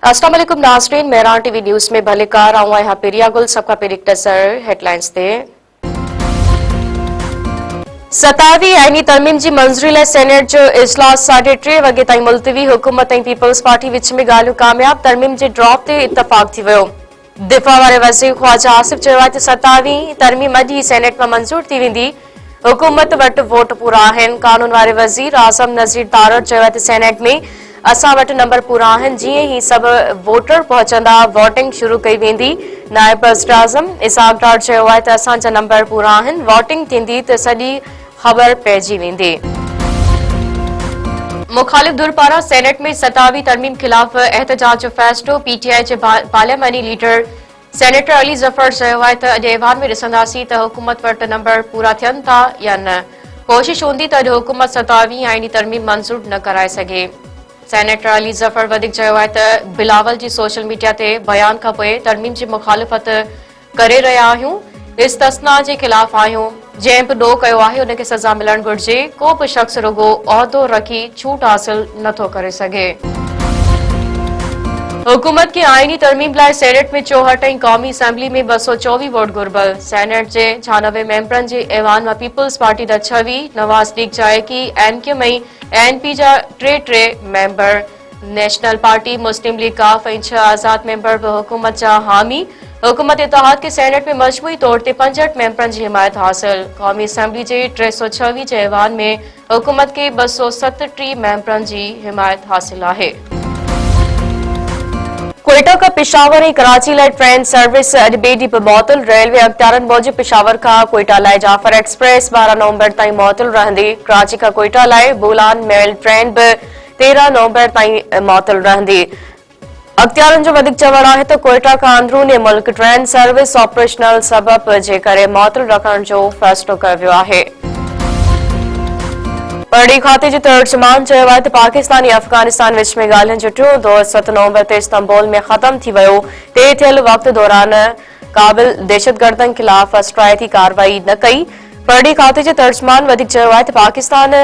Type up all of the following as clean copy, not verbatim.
अस्सलाम वालेकुम नाज़रीन, मेहरान टीवी न्यूज़ में भलेकार आऊं यहाँ पेरिया गुल सबका पेरिक नज़र हेडलाइंस ते 27 आईनी तरमीम जी मंजूरी लाइ सेनेट जो इजलास 3:30 वगे ताईं मुलतवी। हुकूमत ऐं पीपल्स पार्टी विच में ॻाल्हियूं कामयाब। तरमीम जे ड्रॉप ते इत्तफ़ाक़ थी वियो। दिफ़ा वारे वज़ीर ख्वाजा आसिफ चयो आहे त 27 तरमीम अॼु ई सेनेट में मंजूर थी वेंदी। हुकूमत वटि वोट पूरा आहिनि। कानून वारे वज़ीर आज़म नज़ीर तारड़ चयो आहे त सेनेट में असां वटि नंबर पूरा आहिनि। जीअं ई सभु वोटर पहुचंदा वोटिंग शुरू कई वेंदी। नायब वज़ीर आज़म इसहाक़ डार चयो आहे त असांजा नंबर पूरा आहिनि। वोटिंग थींदी त सॼी ख़बर पइजी वेंदी। मुखालिफ़ धुर पारां सेनेट में 27 तरमीम ख़िलाफ़ एहतजाज जो फ़ैसिलो। पीटीआई जे पार्लियामानी लीडर सेनेटर अली ज़फ़र चयो आहे त अॼु ऐवान में ॾिसंदासीं त हुकूमत वटि नंबर पूरा थियनि था या न। कोशिश हूंदी त अॼु हुकूमत 27 आईनी तरमीम मंज़ूर न कराए सघे। सेनेटर अली ज़फ़र वधीक चयो आहे त बिलावल जी सोशल मीडिया ते बयान खां पोइ तरमीम जी मुखालिफ़त करे रहिया आहियूं। इस्तस्ना जे ख़िलाफ़ आहियूं। जंहिं बि ॾोह कयो आहे उनखे सज़ा मिलणु घुर्जे। को बि शख़्स रुगो उहिदो रखी छूट हासिल नथो करे सघे। हुकूमत की आईनी तरमीम लाइ सेनेट में 64 ऐं क़ौमी असेंबली में 224 वोट घुर्बल। सेनेट जे 96 मेंबरनि जे ऐवान मां पीपल्स पार्टी जा 26, नवाज़ लीग जा 21, एनक्यूएम ऐं एएनपी जा 3 मेंबर, नेशनल पार्टी, मुस्लिम लीग काफ ऐं 6 आज़ाद मेंबर बि हुकूमत जा हामी। हुकूमत इत्तेहाद के सेनेट में मजमूई तौर ते 65 मेंबरनि जी हिमायत हासिल। क़ौमी असेंबली जे 326 जे ऐवान में हुकूमत के 237 मेंबरनि जी हिमायत हासिल आहे। क्वेटा का पेशावर ऐं कराची लाइ ट्रेन सर्विस अॼु ॿिए ॾींहुं बि मुअतल। रेलवे अख़्तियारनि मूजिबि पेशावर खां क्वेटा लाइ जाफर एक्सप्रेस 12 नवंबर ताईं मुअतल रहंदी। कराची खां क्वेटा लाइ बोलान मेल ट्रेन बि 13 नवंबर ताईं मुअतल रहंदी। अख़्तियारनि जो वधीक चवणु आहे त क्वेटा खां अंदरूनी मुल्क ट्रेन सर्विस ऑपरेशनल सबब जे करे मुअतल रखण जो फ़ैसिलो कयो वियो आहे। परॾेही खाते जे तर्जुमान चयो आहे त पाकिस्तान ऐं अफ़गानिस्तान विच में ॻाल्हियुनि जो टियों दौर 7 नवंबर ते इस्तांबुल में ख़त्म थी वियो। तय थियल वक़्त दौरान क़ाबिल दहशतगर्दनि ख़िलाफ़ अस्ट्राइती कार्रवाई न कई। परॾेही खाते जे तर्जुमान वधीक चयो आहे त पाकिस्तान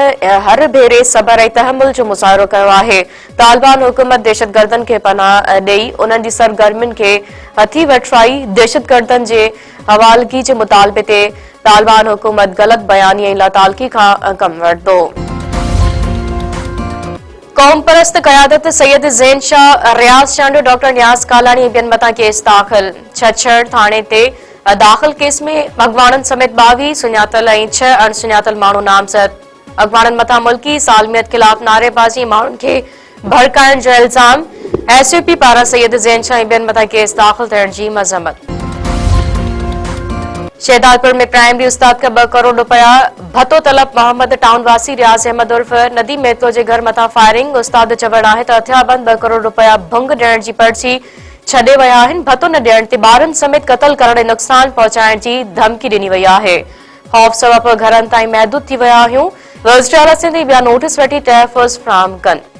हर भेरे सबर ऐं तहमुल जो मुज़ाहिरो कयो आहे। तालिबान हुकूमत दहशतगर्दनि खे पनाह ॾेई उन्हनि जी सरगर्मियुनि खे हथी वठराई। दहशतगर्दनि जे हवालगी जे मुतालबे ते तालिबान हुकूमत ग़लत बयानी ऐं लातालगी खां कम वठंदो। कौम परस्त क़यादत सैयद ज़ैन शाह, रियाज़ चांडो, डॉक्टर नियाज़ कालानी ऐं ॿियनि मथां केस दाख़िल। छछर थाणे ते दाख़िल केस में अॻवाणनि समेत 22 सुञातल ऐं 6 अणसुञातल माण्हू नामज़द। अॻवाणनि मथां मुल्की सालमियत ख़िलाफ़ नारेबाज़ी माण्हुनि खे भड़काइण जो इल्ज़ाम। एसयूपी पारां सैयद ज़ैन शाह ऐं ॿियनि मथां केस दाख़िल थियण जी मज़म्मत। शहदादपुर में प्राइमरी उस्ताद का 2 करोड़ रुपया भत्तो तलब। मोहम्मद टाउन वासी रियाज़ अहमद उर्फ नदीम मेहतो जे घर मथां फायरिंग। उस्ताद चवणु आहे त हथियारबंद 2 करोड़ रुपया भंग ॾियण जी पर्ची छॾे विया आहिनि। भत्तो न ॾियण ते ॿारनि समेत क़त्ल करण ऐं नुक़सान पहुचाइण जी धमकी ॾिनी वई आहे। ख़ौफ़ सबब घरनि ताईं महदूद थी विया आहियूं। वज़ीर आला सिंध ॿिया नोटिस वठी तहफ़ुज़ फ़राहम कनि।